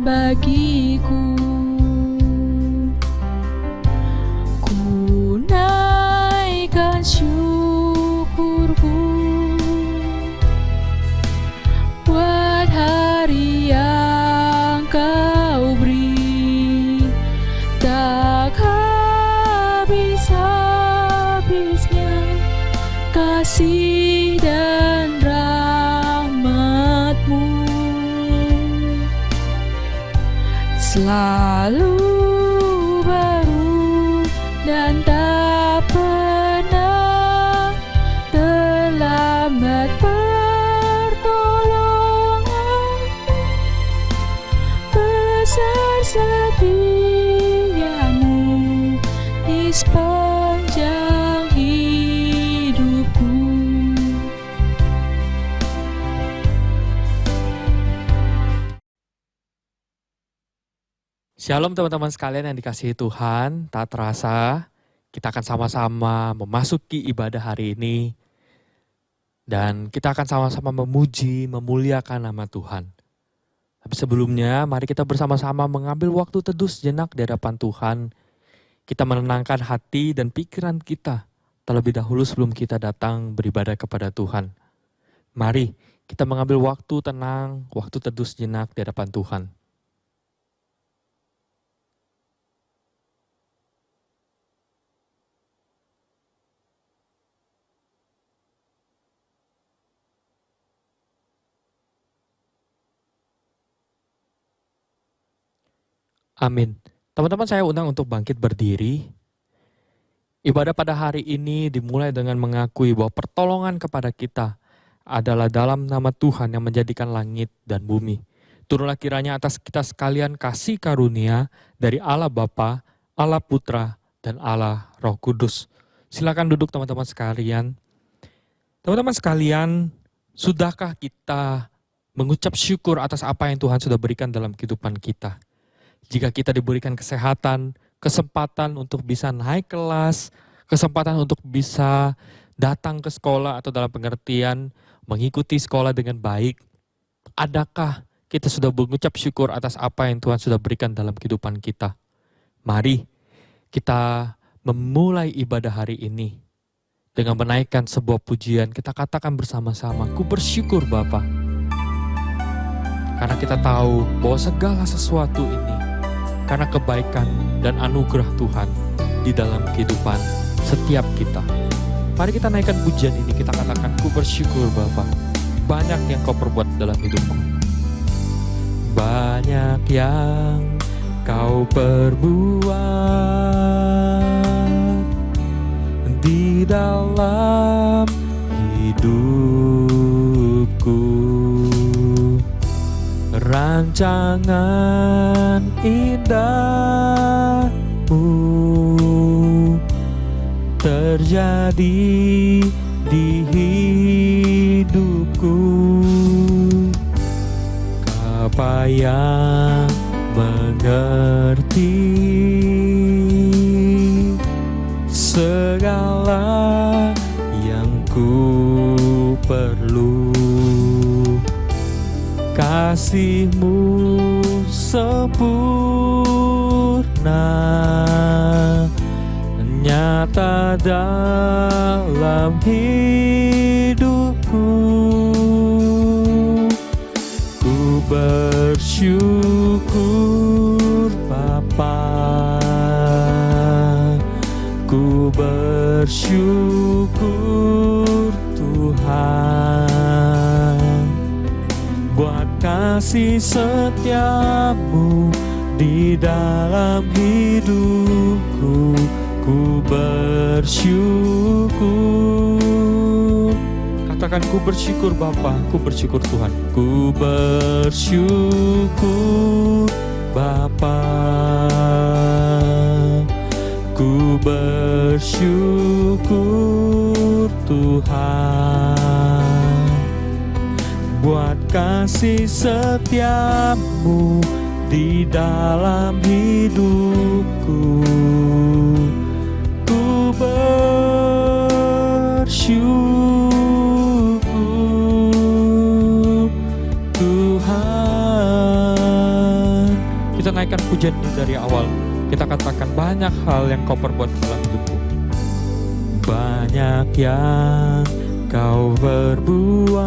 bagiku. Ku naikkan syukurku buat hari yang Kau beri, tak habis-habisnya kasih dan rahmat-Mu. Selalu baru dan tak pernah terlambat pertolongan-Mu. Besar setia-Mu di sepanjang hidupku. Shalom teman-teman sekalian yang dikasihi Tuhan, tak terasa kita akan sama-sama memasuki ibadah hari ini dan kita akan sama-sama memuji, memuliakan nama Tuhan. Tapi sebelumnya mari kita bersama-sama mengambil waktu teduh sejenak di hadapan Tuhan. Kita menenangkan hati dan pikiran kita terlebih dahulu sebelum kita datang beribadah kepada Tuhan. Mari kita mengambil waktu tenang, waktu teduh sejenak di hadapan Tuhan. Amin. Teman-teman, saya undang untuk bangkit berdiri. Ibadah pada hari ini dimulai dengan mengakui bahwa pertolongan kepada kita adalah dalam nama Tuhan yang menjadikan langit dan bumi. Turunlah kiranya atas kita sekalian kasih karunia dari Allah Bapa, Allah Putra, dan Allah Roh Kudus. Silakan duduk teman-teman sekalian. Teman-teman sekalian, sudahkah kita mengucap syukur atas apa yang Tuhan sudah berikan dalam kehidupan kita? Jika kita diberikan kesehatan, kesempatan untuk bisa naik kelas, kesempatan untuk bisa datang ke sekolah atau dalam pengertian mengikuti sekolah dengan baik, adakah kita sudah mengucap syukur atas apa yang Tuhan sudah berikan dalam kehidupan kita? Mari kita memulai ibadah hari ini dengan menaikkan sebuah pujian. Kita katakan bersama-sama, ku bersyukur Bapa. Karena kita tahu bahwa segala sesuatu ini karena kebaikan dan anugerah Tuhan di dalam kehidupan setiap kita. Mari kita naikkan pujian ini, kita katakan, ku bersyukur Bapa. Banyak yang Kau perbuat dalam hidupku. Banyak yang Kau perbuat di dalam hidupku. Rancangan indahmu terjadi di hidupku. Apa yang mengerti segala yang ku perlu. Kasih-Mu sempurna nyata dalam hidupku. Ku bersyukur Bapa, ku bersyukur Tuhan, buat kasih setia-Mu di dalam hidupku. Ku bersyukur. Katakan, ku bersyukur Bapa, ku bersyukur Tuhan. Ku bersyukur Bapa, ku bersyukur Tuhan, buat kasih setia-Mu di dalam hidupku. Ku bersyukur Tuhan, Kita naikkan pujian ini dari awal. Kita katakan banyak hal yang kau perbuat dalam hidupku. Banyak yang kau perbuat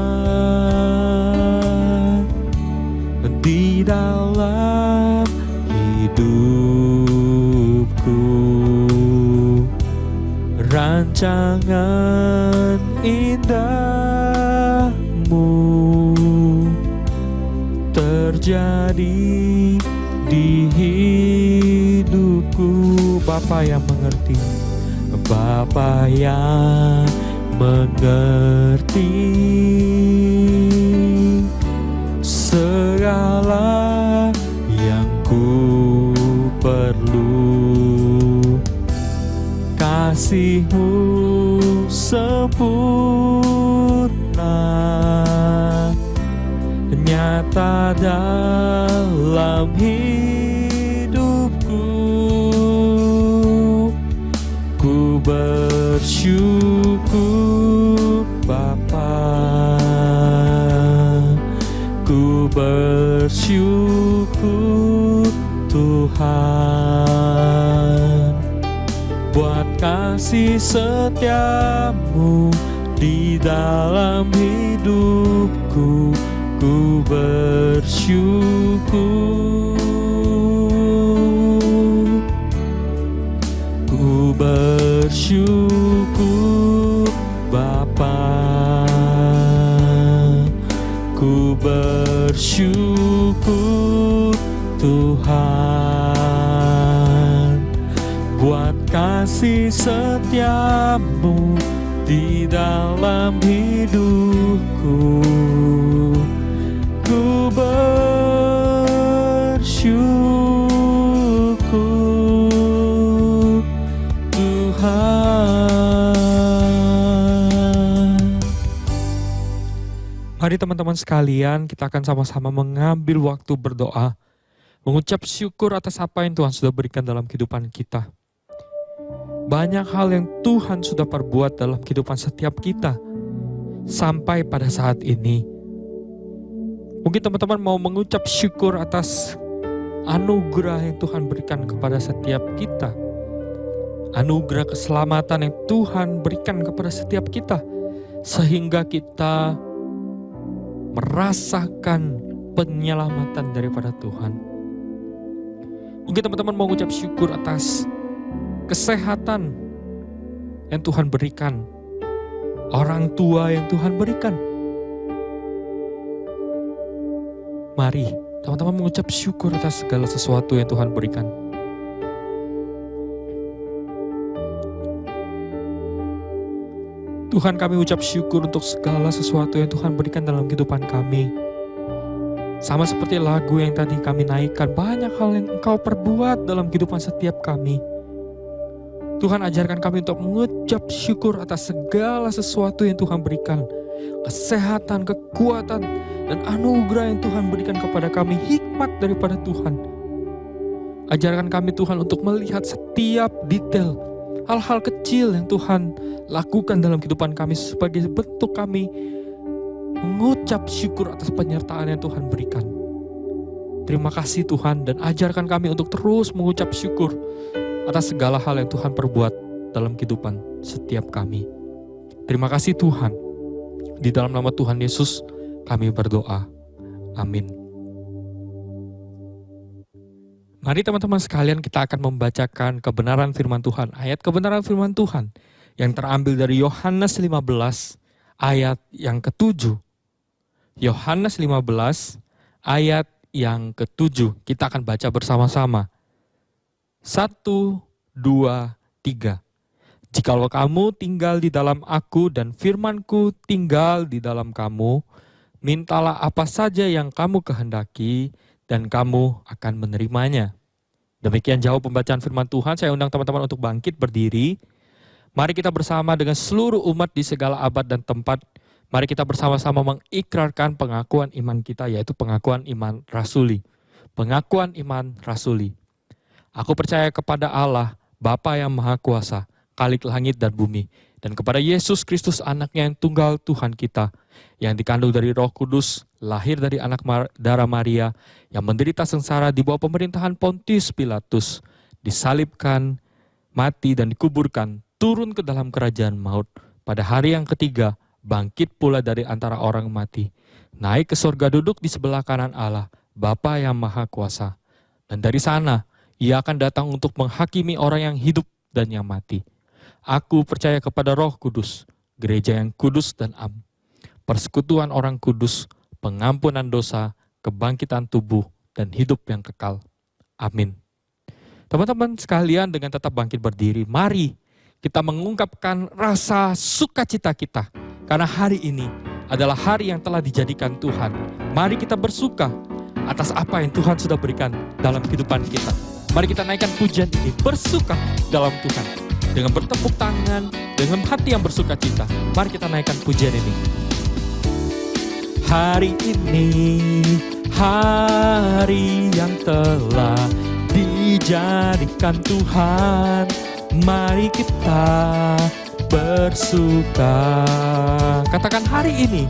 di dalam hidupku. Rancangan indahmu terjadi di hidupku. Bapa yang mengerti, Bapa yang mengerti segala yang ku perlu. Kasih-Mu sempurna nyata dalam hidupku. Ku bersyukur Bapa, ku bersyukur Tuhan, buat kasih setiamu di dalam hidupku. Ku bersyukur, ku bersyukur Bapa, ku bersyukur Tuhan, buat kasih setiamu di dalam hidupku. Ku bersyukur Tuhan. Mari teman-teman sekalian, kita akan sama-sama mengambil waktu berdoa, mengucap syukur atas apa yang Tuhan sudah berikan dalam kehidupan kita. Banyak hal yang Tuhan sudah perbuat dalam kehidupan setiap kita sampai pada saat ini. Mungkin teman-teman mau mengucap syukur atas anugerah yang Tuhan berikan kepada setiap kita. Anugerah keselamatan yang Tuhan berikan kepada setiap kita. Sehingga kita merasakan penyelamatan daripada Tuhan. Mungkin teman-teman mau mengucap syukur atas kesehatan yang Tuhan berikan. Orang tua yang Tuhan berikan. Mari teman-teman mengucap syukur atas segala sesuatu yang Tuhan berikan. Tuhan, kami ucap syukur untuk segala sesuatu yang Tuhan berikan dalam kehidupan kami. Sama seperti lagu yang tadi kami naikkan, banyak hal yang Engkau perbuat dalam kehidupan setiap kami. Tuhan, ajarkan kami untuk mengucap syukur atas segala sesuatu yang Tuhan berikan. Kesehatan, kekuatan, dan anugerah yang Tuhan berikan kepada kami, hikmat daripada Tuhan. Ajarkan kami Tuhan untuk melihat setiap detail, hal-hal kecil yang Tuhan lakukan dalam kehidupan kami sebagai bentuk kami mengucap syukur atas penyertaan yang Tuhan berikan. Terima kasih Tuhan, dan ajarkan kami untuk terus mengucap syukur atas segala hal yang Tuhan perbuat dalam kehidupan setiap kami. Terima kasih Tuhan. Di dalam nama Tuhan Yesus kami berdoa. Amin. Mari teman-teman sekalian, kita akan membacakan kebenaran firman Tuhan. Ayat kebenaran firman Tuhan yang terambil dari Yohanes 15 ayat yang ke-7. Yohanes 15 ayat yang ke-7. Kita akan baca bersama-sama. 1, 2, 3. Jikalau kamu tinggal di dalam aku dan firman-Ku tinggal di dalam kamu, mintalah apa saja yang kamu kehendaki dan kamu akan menerimanya. Demikian jauh pembacaan firman Tuhan. Saya undang teman-teman untuk bangkit berdiri. Mari kita bersama dengan seluruh umat di segala abad dan tempat. Mari kita bersama-sama mengikrarkan pengakuan iman kita, yaitu pengakuan iman rasuli. Pengakuan iman rasuli. Aku percaya kepada Allah, Bapa yang Maha Kuasa, Khalik langit dan bumi, dan kepada Yesus Kristus anaknya yang tunggal Tuhan kita, yang dikandung dari Roh Kudus, lahir dari anak darah Maria, yang menderita sengsara di bawah pemerintahan Pontius Pilatus, disalibkan, mati dan dikuburkan, turun ke dalam kerajaan maut. Pada hari yang ketiga, bangkit pula dari antara orang mati, naik ke surga, duduk di sebelah kanan Allah, Bapa yang Maha Kuasa. Dan dari sana, Ia akan datang untuk menghakimi orang yang hidup dan yang mati. Aku percaya kepada Roh Kudus, gereja yang kudus dan am, persekutuan orang kudus, pengampunan dosa, kebangkitan tubuh, dan hidup yang kekal. Amin. Teman-teman sekalian, dengan tetap bangkit berdiri, mari kita mengungkapkan rasa sukacita kita. Karena hari ini adalah hari yang telah dijadikan Tuhan. Mari kita bersuka atas apa yang Tuhan sudah berikan dalam kehidupan kita. Mari kita naikkan pujian ini, bersuka dalam Tuhan. Dengan bertepuk tangan, dengan hati yang bersukacita, mari kita naikkan pujian ini. Hari ini, hari yang telah dijadikan Tuhan, mari kita bersuka. Katakan hari ini.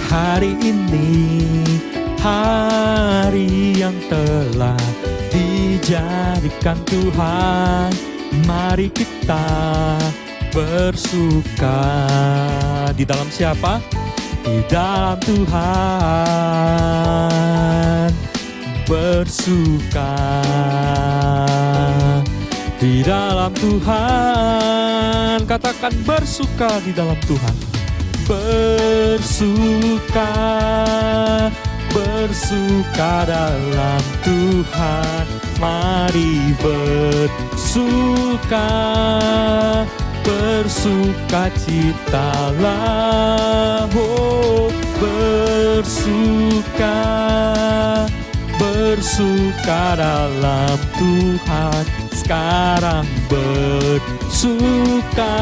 Hari ini, hari yang telah dijadikan Tuhan, mari kita bersuka. Di dalam siapa? Di dalam Tuhan bersuka. Di dalam Tuhan, katakan bersuka di dalam Tuhan. Bersuka, bersuka dalam Tuhan. Mari bersuka, bersuka citalah. Oh, bersuka, bersuka dalam Tuhan. Sekarang bersuka,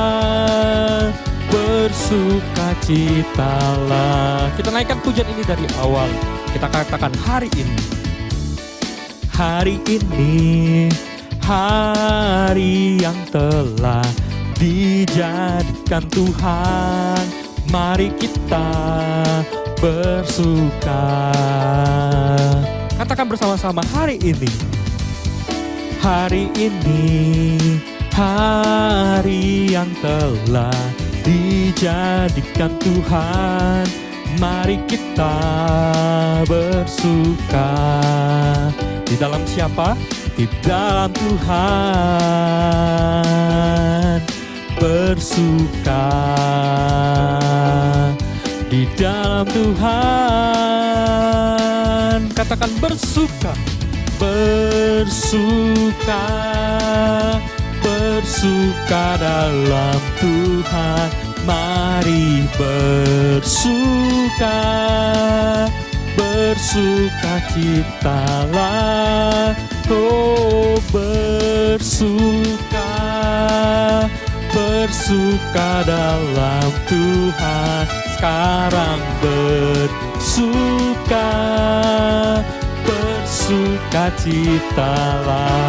bersuka citalah. Kita naikkan pujian ini dari awal. Kita katakan hari ini. Hari ini, hari yang telah dijadikan Tuhan, mari kita bersuka. Katakan bersama-sama, hari ini. Hari ini, hari yang telah dijadikan Tuhan, mari kita bersuka. Di dalam siapa? Di dalam Tuhan bersuka. Di dalam Tuhan, katakan bersuka. Bersuka, bersuka dalam Tuhan. Mari bersuka, bersuka citalah. Oh, bersuka, bersuka dalam Tuhan. Sekarang bersuka, bersuka citalah.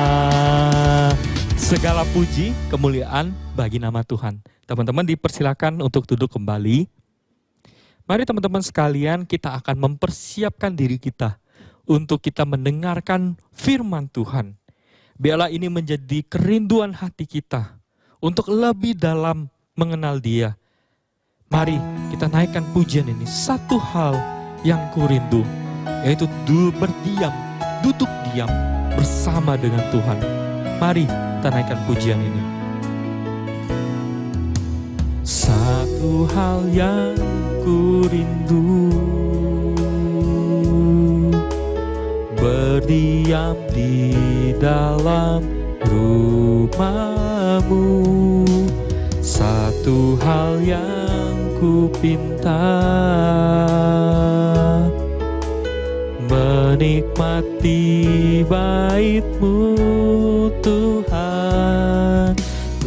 Segala puji, kemuliaan bagi nama Tuhan. Teman-teman dipersilakan untuk duduk kembali. Mari teman-teman sekalian, kita akan mempersiapkan diri kita untuk kita mendengarkan firman Tuhan. Biarlah ini menjadi kerinduan hati kita untuk lebih dalam mengenal Dia. Mari kita naikkan pujian ini. Satu hal yang kurindu, yaitu berdiam, duduk diam bersama dengan Tuhan. Mari kita naikkan pujian ini. Satu hal yang kurindu, berdiam di dalam rumah-Mu. Satu hal yang ku pinta, menikmati bait-Mu Tuhan.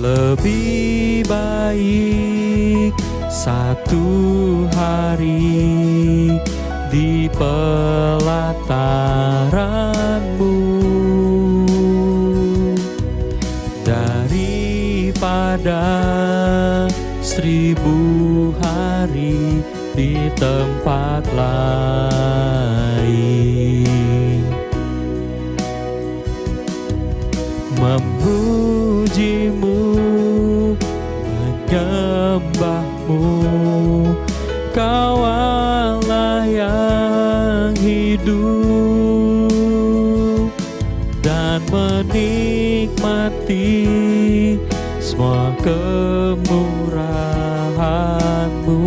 Lebih baik satu hari di pelataran-Mu daripada 1000 semua kemurahan-Mu.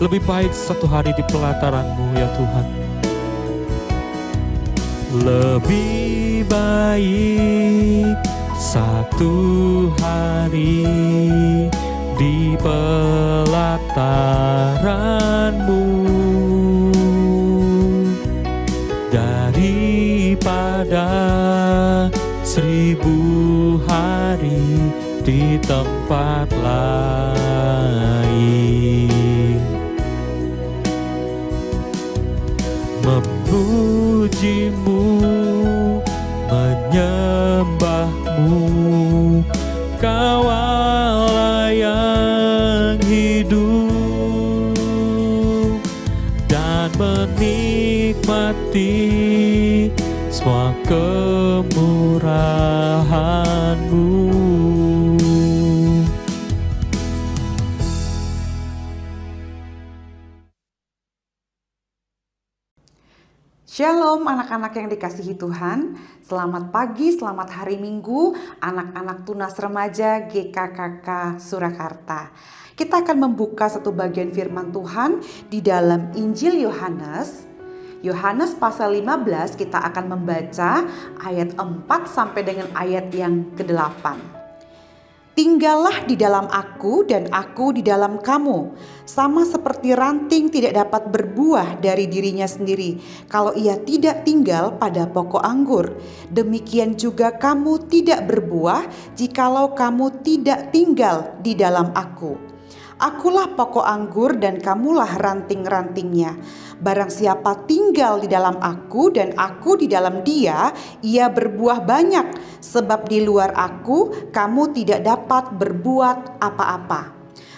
Lebih baik satu hari di pelataran-Mu ya Tuhan. Lebih baik satu hari di pelataran-Mu daripada 1000 hari di tempat lain. Memuji-Mu, menyembah-Mu, Kau Allah yang hidup, dan menikmati semua kemurahan-Mu. Shalom anak-anak yang dikasihi Tuhan, selamat pagi, selamat hari Minggu, anak-anak Tunas Remaja GKKK Surakarta. Kita akan membuka satu bagian firman Tuhan di dalam Injil Yohanes. Yohanes pasal 15 kita akan membaca ayat 4 sampai dengan ayat yang ke-8. Tinggallah di dalam aku dan aku di dalam kamu. Sama seperti ranting tidak dapat berbuah dari dirinya sendiri kalau ia tidak tinggal pada pokok anggur. Demikian juga kamu tidak berbuah jikalau kamu tidak tinggal di dalam aku. Akulah pokok anggur dan kamulah ranting-rantingnya. Barang siapa tinggal di dalam aku dan aku di dalam dia, ia berbuah banyak. Sebab di luar aku, kamu tidak dapat berbuat apa-apa.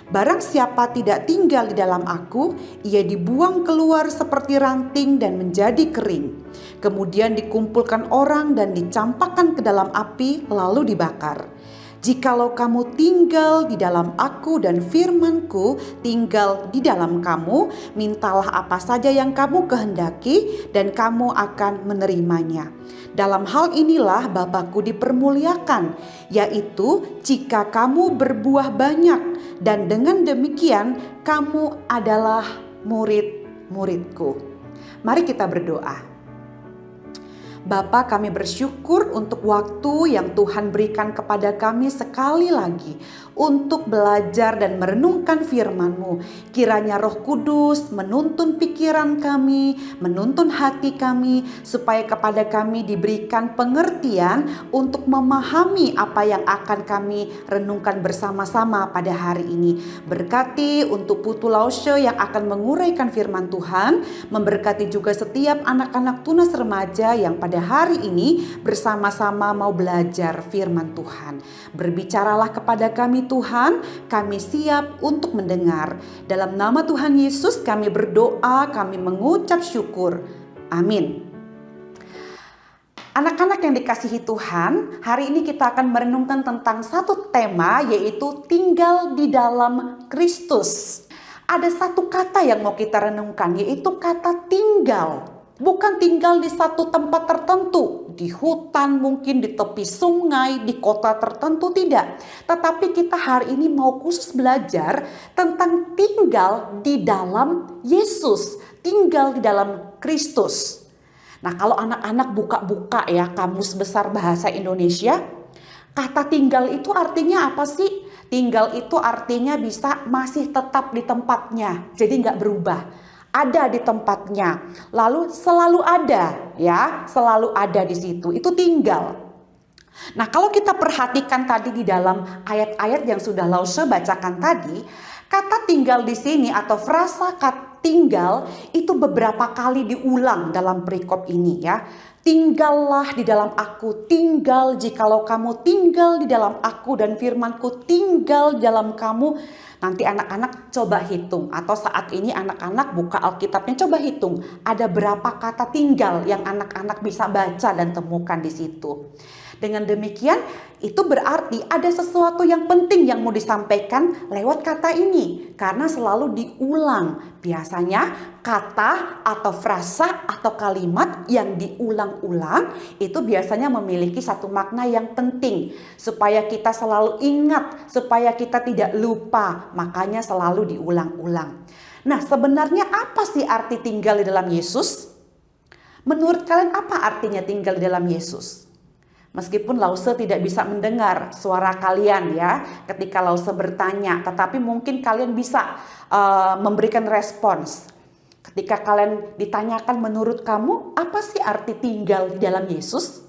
Barang siapa tidak tinggal di dalam aku, ia dibuang keluar seperti ranting dan menjadi kering. Kemudian dikumpulkan orang dan dicampakkan ke dalam api lalu dibakar. Jikalau kamu tinggal di dalam aku dan firman-Ku tinggal di dalam kamu, mintalah apa saja yang kamu kehendaki dan kamu akan menerimanya. Dalam hal inilah Bapa-Ku dipermuliakan, yaitu jika kamu berbuah banyak, dan dengan demikian kamu adalah murid-murid-Ku. Mari kita berdoa. Bapa, kami bersyukur untuk waktu yang Tuhan berikan kepada kami sekali lagi untuk belajar dan merenungkan firman-Mu. Kiranya Roh Kudus menuntun pikiran kami, menuntun hati kami, supaya kepada kami diberikan pengertian untuk memahami apa yang akan kami renungkan bersama-sama pada hari ini. Berkati untuk Putu Laushe yang akan menguraikan firman Tuhan, memberkati juga setiap anak-anak Tunas Remaja yang pada hari ini bersama-sama mau belajar firman Tuhan. Berbicaralah kepada kami Tuhan, kami siap untuk mendengar. Dalam nama Tuhan Yesus kami berdoa, kami mengucap syukur. Amin. Anak-anak yang dikasihi Tuhan, hari ini kita akan merenungkan tentang satu tema, yaitu tinggal di dalam Kristus. Ada satu kata yang mau kita renungkan, yaitu kata tinggal. Bukan tinggal di satu tempat tertentu, di hutan mungkin, di tepi sungai, di kota tertentu, tidak. Tetapi kita hari ini mau khusus belajar tentang tinggal di dalam Yesus, tinggal di dalam Kristus. Nah, kalau anak-anak buka-buka ya Kamus Besar Bahasa Indonesia, kata tinggal itu artinya apa sih? Tinggal itu artinya bisa masih tetap di tempatnya, jadi nggak berubah. Ada di tempatnya, lalu selalu ada ya, selalu ada di situ, itu tinggal. Nah, kalau kita perhatikan tadi di dalam ayat-ayat yang sudah Laushe bacakan tadi, kata tinggal di sini atau frasa kata tinggal itu beberapa kali diulang dalam perikop ini ya. Tinggallah di dalam aku, tinggal jikalau kamu tinggal di dalam aku dan firman-Ku tinggal di dalam kamu. Nanti anak-anak coba hitung, atau saat ini anak-anak buka Alkitabnya, coba hitung ada berapa kata tinggal yang anak-anak bisa baca dan temukan di situ. Dengan demikian itu berarti ada sesuatu yang penting yang mau disampaikan lewat kata ini, karena selalu diulang. Biasanya kata atau frasa atau kalimat yang diulang diulang-ulang itu biasanya memiliki satu makna yang penting. Supaya kita selalu ingat, supaya kita tidak lupa, makanya selalu diulang-ulang. Nah, sebenarnya apa sih arti tinggal di dalam Yesus? Menurut kalian apa artinya tinggal di dalam Yesus? Meskipun Lause tidak bisa mendengar suara kalian ya ketika Lause bertanya, tetapi mungkin kalian bisa memberikan respons. Ketika kalian ditanyakan menurut kamu apa sih arti tinggal di dalam Yesus?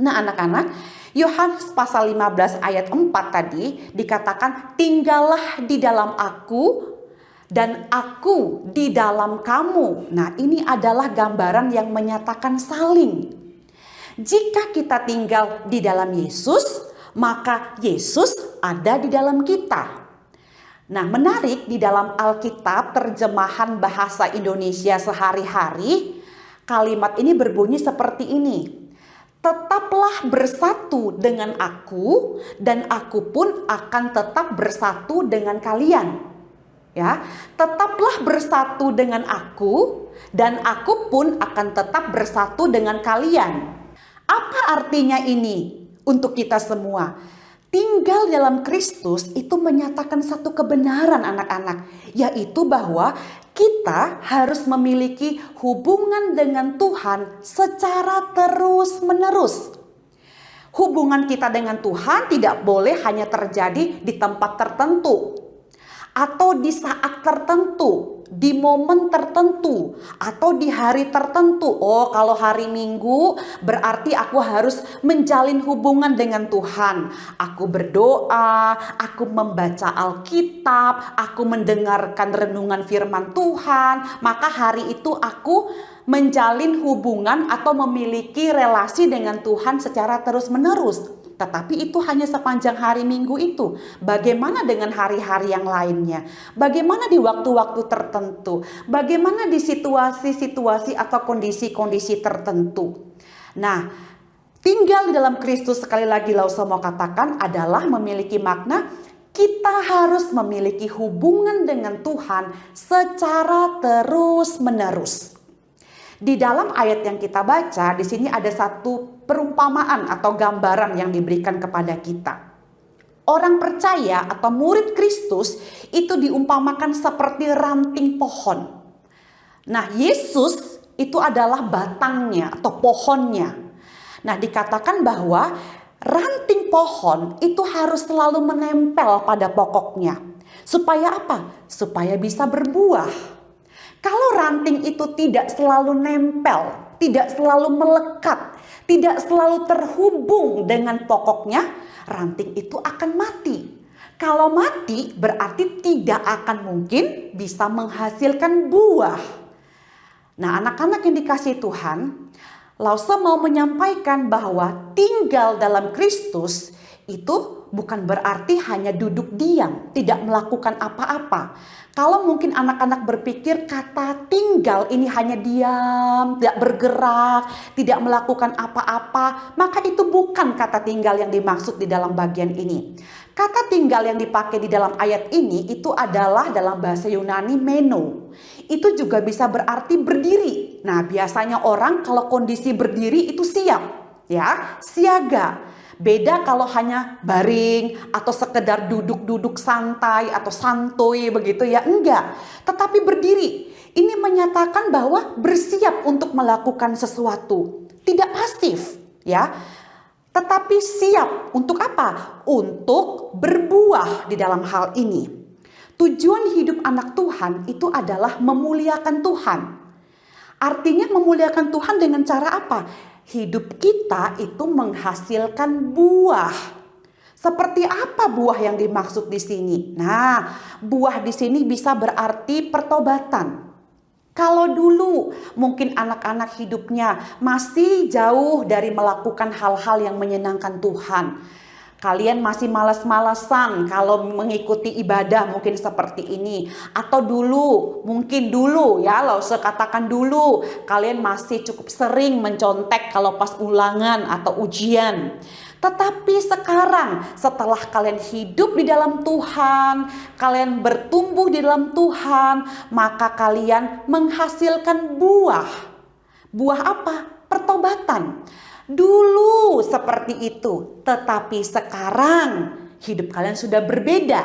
Nah anak-anak, Yohanes pasal 15 ayat 4 tadi dikatakan tinggallah di dalam aku dan aku di dalam kamu. Nah ini adalah gambaran yang menyatakan saling. Jika kita tinggal di dalam Yesus, maka Yesus ada di dalam kita. Nah menarik, di dalam Alkitab terjemahan bahasa Indonesia sehari-hari, kalimat ini berbunyi seperti ini. Tetaplah bersatu dengan aku dan aku pun akan tetap bersatu dengan kalian. Ya, tetaplah bersatu dengan aku dan aku pun akan tetap bersatu dengan kalian. Apa artinya ini untuk kita semua? Tinggal dalam Kristus itu menyatakan satu kebenaran anak-anak, yaitu bahwa kita harus memiliki hubungan dengan Tuhan secara terus-menerus. Hubungan kita dengan Tuhan tidak boleh hanya terjadi di tempat tertentu, atau di saat tertentu, di momen tertentu, atau di hari tertentu. Oh, kalau hari Minggu berarti aku harus menjalin hubungan dengan Tuhan. Aku berdoa, aku membaca Alkitab, aku mendengarkan renungan firman Tuhan. Maka hari itu aku menjalin hubungan atau memiliki relasi dengan Tuhan secara terus-menerus. Tetapi itu hanya sepanjang hari Minggu itu. Bagaimana dengan hari-hari yang lainnya? Bagaimana di waktu-waktu tertentu? Bagaimana di situasi-situasi atau kondisi-kondisi tertentu? Nah, tinggal di dalam Kristus, sekali lagi Lause mau katakan, adalah memiliki makna kita harus memiliki hubungan dengan Tuhan secara terus-menerus. Di dalam ayat yang kita baca, di sini ada satu perumpamaan atau gambaran yang diberikan kepada kita. Orang percaya atau murid Kristus itu diumpamakan seperti ranting pohon. Nah, Yesus itu adalah batangnya atau pohonnya. Nah, dikatakan bahwa ranting pohon itu harus selalu menempel pada pokoknya. Supaya apa? Supaya bisa berbuah. Kalau ranting itu tidak selalu nempel, tidak selalu melekat, tidak selalu terhubung dengan pokoknya, ranting itu akan mati. Kalau mati berarti tidak akan mungkin bisa menghasilkan buah. Nah, anak-anak yang dikasihi Tuhan, Lause mau menyampaikan bahwa tinggal dalam Kristus itu bukan berarti hanya duduk diam, tidak melakukan apa-apa. Kalau mungkin anak-anak berpikir kata tinggal ini hanya diam, tidak bergerak, tidak melakukan apa-apa, maka itu bukan kata tinggal yang dimaksud di dalam bagian ini. Kata tinggal yang dipakai di dalam ayat ini itu adalah dalam bahasa Yunani meno. Itu juga bisa berarti berdiri. Nah, biasanya orang kalau kondisi berdiri itu siap, ya, siaga. Beda kalau hanya baring atau sekedar duduk-duduk santai atau santuy begitu ya, enggak. Tetapi berdiri, ini menyatakan bahwa bersiap untuk melakukan sesuatu. Tidak pasif ya, tetapi siap untuk apa? Untuk berbuah di dalam hal ini. Tujuan hidup anak Tuhan itu adalah memuliakan Tuhan. Artinya memuliakan Tuhan dengan cara apa? Hidup kita itu menghasilkan buah. Seperti apa buah yang dimaksud di sini? Nah, buah di sini bisa berarti pertobatan. Kalau dulu mungkin anak-anak hidupnya masih jauh dari melakukan hal-hal yang menyenangkan Tuhan. Kalian masih malas-malasan kalau mengikuti ibadah mungkin seperti ini. Atau mungkin dulu ya, Lause katakan dulu, kalian masih cukup sering mencontek kalau pas ulangan atau ujian. Tetapi sekarang setelah kalian hidup di dalam Tuhan, kalian bertumbuh di dalam Tuhan, maka kalian menghasilkan buah. Buah apa? Pertobatan. Dulu seperti itu, tetapi sekarang hidup kalian sudah berbeda.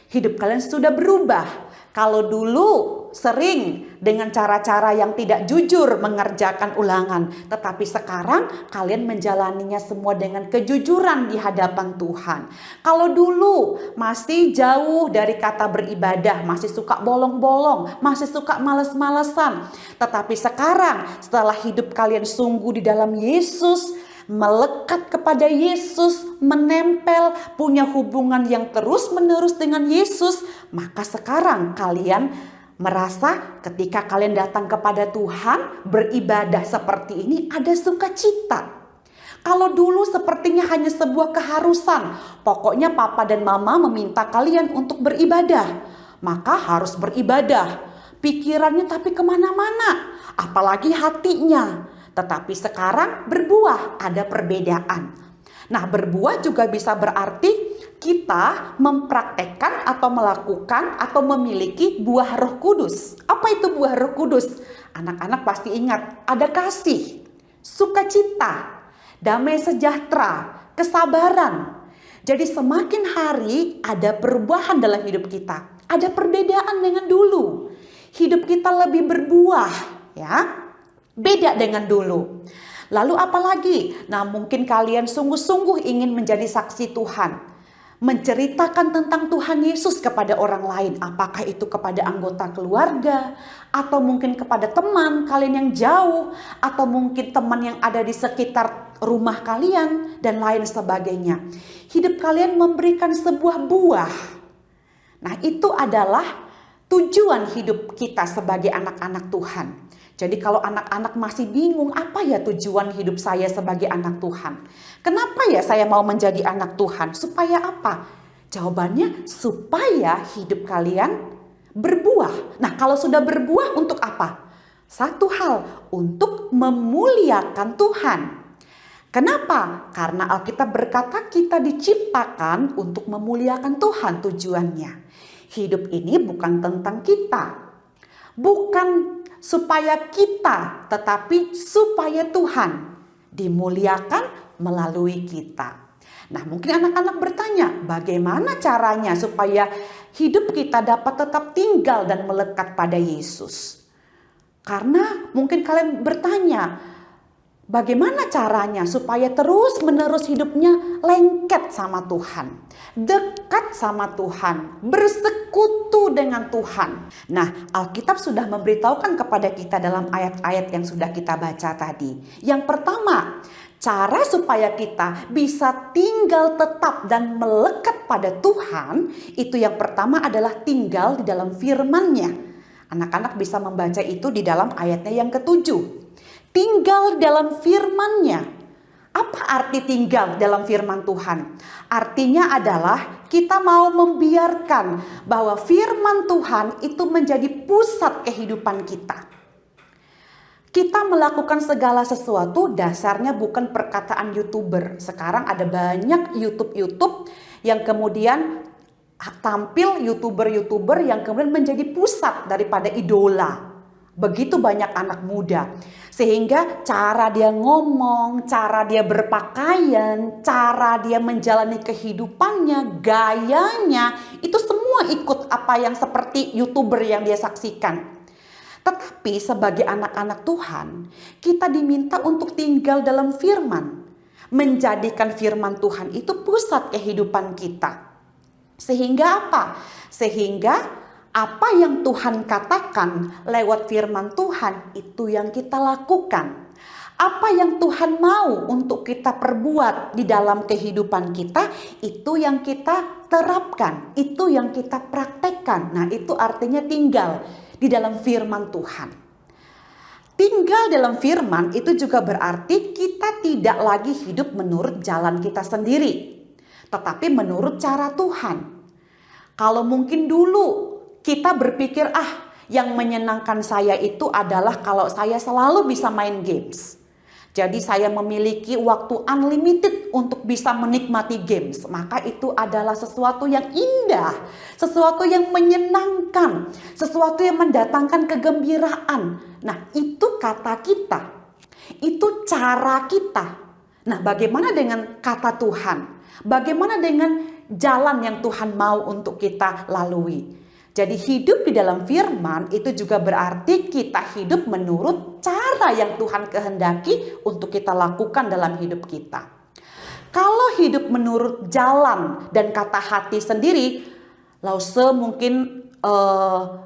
Hidup kalian sudah berubah. Kalau dulu sering dengan cara-cara yang tidak jujur mengerjakan ulangan, tetapi sekarang kalian menjalaninya semua dengan kejujuran di hadapan Tuhan. Kalau dulu masih jauh dari kata beribadah, masih suka bolong-bolong, masih suka males-malesan, tetapi sekarang setelah hidup kalian sungguh di dalam Yesus, melekat kepada Yesus, menempel, punya hubungan yang terus-menerus dengan Yesus, maka sekarang kalian merasa ketika kalian datang kepada Tuhan, beribadah seperti ini ada sukacita. Kalau dulu sepertinya hanya sebuah keharusan, pokoknya papa dan mama meminta kalian untuk beribadah, maka harus beribadah. Pikirannya tapi kemana-mana, apalagi hatinya. Tetapi sekarang berbuah, ada perbedaan. Nah, berbuah juga bisa berarti kita mempraktekkan atau melakukan atau memiliki buah Roh Kudus. Apa itu buah Roh Kudus? Anak-anak pasti ingat, ada kasih, sukacita, damai sejahtera, kesabaran. Jadi semakin hari ada perubahan dalam hidup kita. Ada perbedaan dengan dulu. Hidup kita lebih berbuah, ya. Beda dengan dulu. Lalu apalagi? Nah, mungkin kalian sungguh-sungguh ingin menjadi saksi Tuhan. Menceritakan tentang Tuhan Yesus kepada orang lain. Apakah itu kepada anggota keluarga, atau mungkin kepada teman kalian yang jauh, atau mungkin teman yang ada di sekitar rumah kalian, dan lain sebagainya. Hidup kalian memberikan sebuah buah. Nah, itu adalah tujuan hidup kita sebagai anak-anak Tuhan. Jadi kalau anak-anak masih bingung, apa ya tujuan hidup saya sebagai anak Tuhan? Kenapa ya saya mau menjadi anak Tuhan? Supaya apa? Jawabannya supaya hidup kalian berbuah. Nah, kalau sudah berbuah untuk apa? Satu hal, untuk memuliakan Tuhan. Kenapa? Karena Alkitab berkata kita diciptakan untuk memuliakan Tuhan tujuannya. Hidup ini bukan tentang kita. Bukan supaya kita, tetapi supaya Tuhan dimuliakan melalui kita. Nah, mungkin anak-anak bertanya, bagaimana caranya supaya hidup kita dapat tetap tinggal dan melekat pada Yesus? Karena mungkin kalian bertanya, bagaimana caranya supaya terus-menerus hidupnya lengket sama Tuhan, dekat sama Tuhan, bersekutu dengan Tuhan. Nah, Alkitab sudah memberitahukan kepada kita dalam ayat-ayat yang sudah kita baca tadi. Yang pertama, cara supaya kita bisa tinggal tetap dan melekat pada Tuhan, itu yang pertama adalah tinggal di dalam firman-Nya. Anak-anak bisa membaca itu di dalam ayatnya yang ke-7. Tinggal dalam firman-Nya. Apa arti tinggal dalam firman Tuhan? Artinya adalah kita mau membiarkan bahwa firman Tuhan itu menjadi pusat kehidupan kita. Kita melakukan segala sesuatu dasarnya bukan perkataan YouTuber. Sekarang ada banyak YouTube yang kemudian tampil YouTuber yang kemudian menjadi pusat daripada idola. Begitu banyak anak muda, sehingga cara dia ngomong, cara dia berpakaian, cara dia menjalani kehidupannya, gayanya, itu semua ikut apa yang seperti YouTuber yang dia saksikan. Tetapi sebagai anak-anak Tuhan, kita diminta untuk tinggal dalam firman, menjadikan firman Tuhan itu pusat kehidupan kita. Sehingga apa? Sehingga apa yang Tuhan katakan lewat firman Tuhan itu yang kita lakukan. Apa yang Tuhan mau untuk kita perbuat di dalam kehidupan kita, itu yang kita terapkan, itu yang kita praktekkan. Nah, itu artinya tinggal di dalam firman Tuhan. Tinggal dalam firman itu juga berarti kita tidak lagi hidup menurut jalan kita sendiri, tetapi menurut cara Tuhan. Kalau mungkin dulu kita berpikir, yang menyenangkan saya itu adalah kalau saya selalu bisa main games. Jadi saya memiliki waktu unlimited untuk bisa menikmati games. Maka itu adalah sesuatu yang indah, sesuatu yang menyenangkan, sesuatu yang mendatangkan kegembiraan. Nah, itu kata kita, itu cara kita. Nah, bagaimana dengan kata Tuhan? Bagaimana dengan jalan yang Tuhan mau untuk kita lalui? Jadi hidup di dalam firman itu juga berarti kita hidup menurut cara yang Tuhan kehendaki untuk kita lakukan dalam hidup kita. Kalau hidup menurut jalan dan kata hati sendiri, Lause mungkin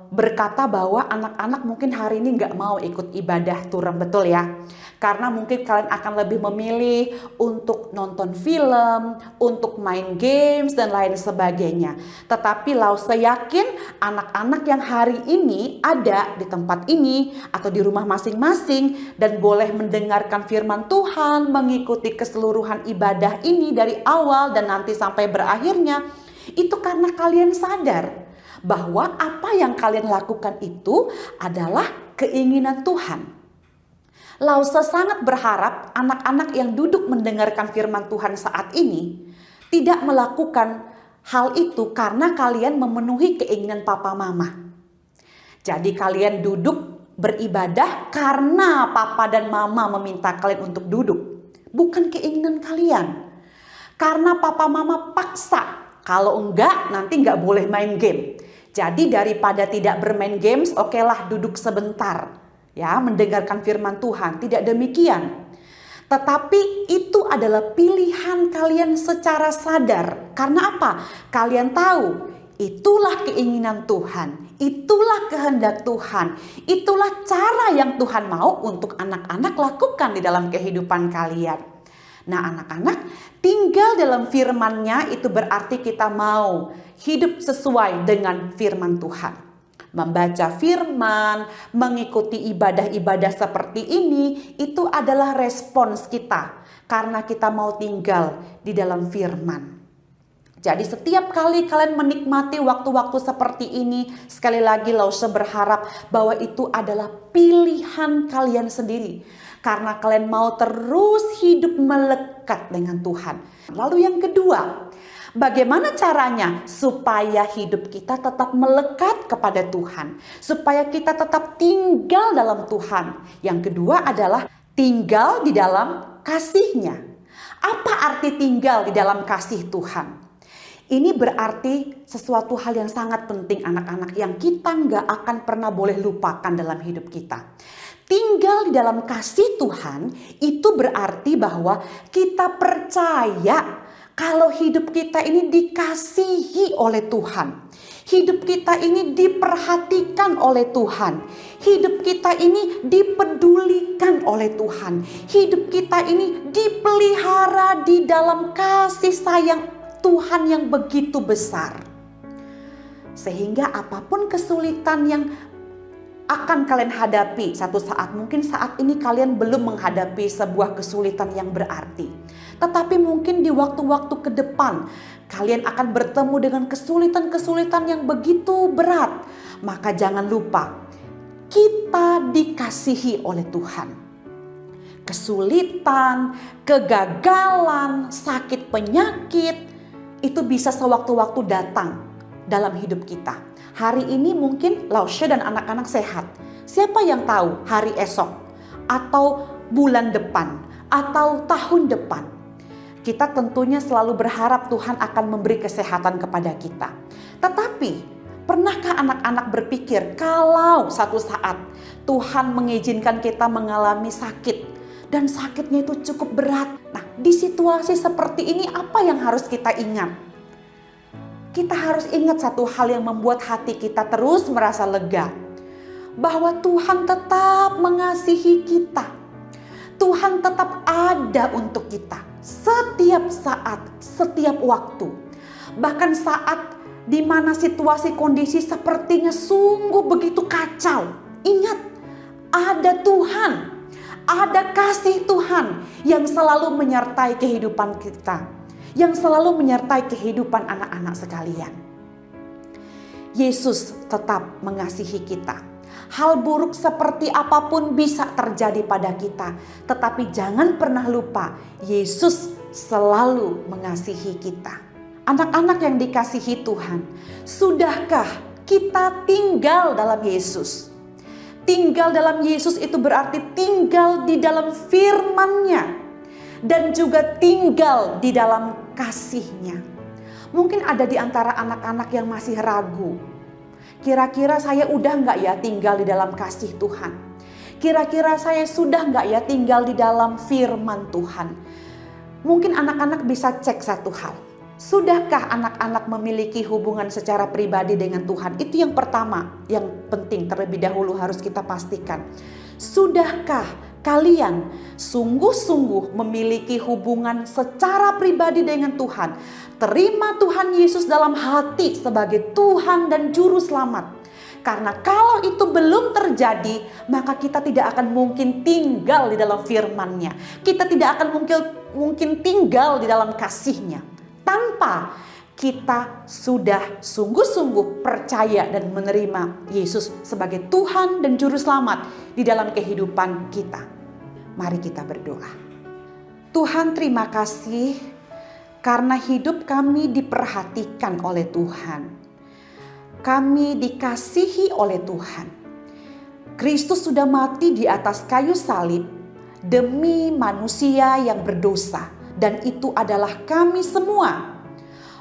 berkata bahwa anak-anak mungkin hari ini nggak mau ikut ibadah turun, betul ya? Karena mungkin kalian akan lebih memilih untuk nonton film, untuk main games dan lain sebagainya. Tetapi Lause yakin anak-anak yang hari ini ada di tempat ini atau di rumah masing-masing dan boleh mendengarkan firman Tuhan, mengikuti keseluruhan ibadah ini dari awal dan nanti sampai berakhirnya, itu karena kalian sadar bahwa apa yang kalian lakukan itu adalah keinginan Tuhan. Lause sangat berharap anak-anak yang duduk mendengarkan firman Tuhan saat ini tidak melakukan hal itu karena kalian memenuhi keinginan papa mama. Jadi kalian duduk beribadah karena papa dan mama meminta kalian untuk duduk, bukan keinginan kalian. Karena papa mama paksa, kalau enggak nanti enggak boleh main game. Jadi daripada tidak bermain games, okelah duduk sebentar. Ya, mendengarkan firman Tuhan. Tidak demikian. Tetapi itu adalah pilihan kalian secara sadar. Karena apa? Kalian tahu itulah keinginan Tuhan. Itulah kehendak Tuhan. Itulah cara yang Tuhan mau untuk anak-anak lakukan di dalam kehidupan kalian. Nah, anak-anak tinggal dalam firman-Nya itu berarti kita mau hidup sesuai dengan firman Tuhan. Membaca firman, mengikuti ibadah-ibadah seperti ini, itu adalah respons kita karena kita mau tinggal di dalam firman. Jadi setiap kali kalian menikmati waktu-waktu seperti ini, sekali lagi Lause berharap bahwa itu adalah pilihan kalian sendiri. Karena kalian mau terus hidup melekat dengan Tuhan. Lalu yang kedua, bagaimana caranya supaya hidup kita tetap melekat kepada Tuhan? Supaya kita tetap tinggal dalam Tuhan. Yang kedua adalah tinggal di dalam kasih-Nya. Apa arti tinggal di dalam kasih Tuhan? Ini berarti sesuatu hal yang sangat penting anak-anak yang kita nggak akan pernah boleh lupakan dalam hidup kita. Tinggal di dalam kasih Tuhan itu berarti bahwa kita percaya kalau hidup kita ini dikasihi oleh Tuhan. Hidup kita ini diperhatikan oleh Tuhan. Hidup kita ini dipedulikan oleh Tuhan. Hidup kita ini dipelihara di dalam kasih sayang Tuhan yang begitu besar. Sehingga apapun kesulitan yang akan kalian hadapi satu saat, mungkin saat ini kalian belum menghadapi sebuah kesulitan yang berarti. Tetapi mungkin di waktu-waktu ke depan kalian akan bertemu dengan kesulitan-kesulitan yang begitu berat. Maka jangan lupa, kita dikasihi oleh Tuhan. Kesulitan, kegagalan, sakit penyakit, itu bisa sewaktu-waktu datang dalam hidup kita. Hari ini mungkin Lause dan anak-anak sehat. Siapa yang tahu hari esok atau bulan depan atau tahun depan? Kita tentunya selalu berharap Tuhan akan memberi kesehatan kepada kita. Tetapi pernahkah anak-anak berpikir kalau satu saat Tuhan mengizinkan kita mengalami sakit dan sakitnya itu cukup berat? Nah, di situasi seperti ini apa yang harus kita ingat? Kita harus ingat satu hal yang membuat hati kita terus merasa lega. Bahwa Tuhan tetap mengasihi kita. Tuhan tetap ada untuk kita. Setiap saat, setiap waktu. Bahkan saat di mana situasi kondisi sepertinya sungguh begitu kacau. Ingat, ada Tuhan. Ada kasih Tuhan yang selalu menyertai kehidupan kita. Yang selalu menyertai kehidupan anak-anak sekalian. Yesus tetap mengasihi kita. Hal buruk seperti apapun bisa terjadi pada kita. Tetapi jangan pernah lupa, Yesus selalu mengasihi kita. Anak-anak yang dikasihi Tuhan, sudahkah kita tinggal dalam Yesus? Tinggal dalam Yesus itu berarti tinggal di dalam firman-Nya dan juga tinggal di dalam kasih-Nya. Mungkin ada di antara anak-anak yang masih ragu. Kira-kira saya udah nggak ya tinggal di dalam kasih Tuhan? Kira-kira saya sudah nggak ya tinggal di dalam firman Tuhan? Mungkin anak-anak bisa cek satu hal. Sudahkah anak-anak memiliki hubungan secara pribadi dengan Tuhan? Itu yang pertama, yang penting terlebih dahulu harus kita pastikan. Sudahkah kalian sungguh-sungguh memiliki hubungan secara pribadi dengan Tuhan? Terima Tuhan Yesus dalam hati sebagai Tuhan dan Juru Selamat. Karena kalau itu belum terjadi, maka kita tidak akan mungkin tinggal di dalam firman-Nya. Kita tidak akan mungkin tinggal di dalam kasih-Nya. Tanpa kita sudah sungguh-sungguh percaya dan menerima Yesus sebagai Tuhan dan Juru Selamat di dalam kehidupan kita. Mari kita berdoa. Tuhan, terima kasih karena hidup kami diperhatikan oleh Tuhan. Kami dikasihi oleh Tuhan. Kristus sudah mati di atas kayu salib demi manusia yang berdosa, dan itu adalah kami semua.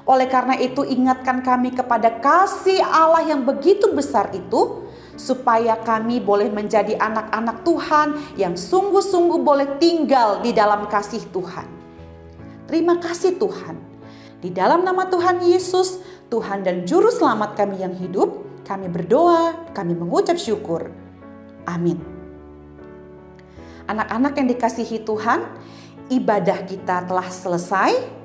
Oleh karena itu, ingatkan kami kepada kasih Allah yang begitu besar itu, supaya kami boleh menjadi anak-anak Tuhan yang sungguh-sungguh boleh tinggal di dalam kasih Tuhan. Terima kasih Tuhan. Di dalam nama Tuhan Yesus, Tuhan dan Juru Selamat kami yang hidup, kami berdoa, kami mengucap syukur. Amin. Anak-anak yang dikasihi Tuhan, ibadah kita telah selesai.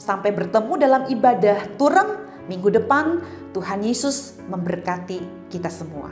Sampai bertemu dalam ibadah turun minggu depan. Tuhan Yesus memberkati kita semua.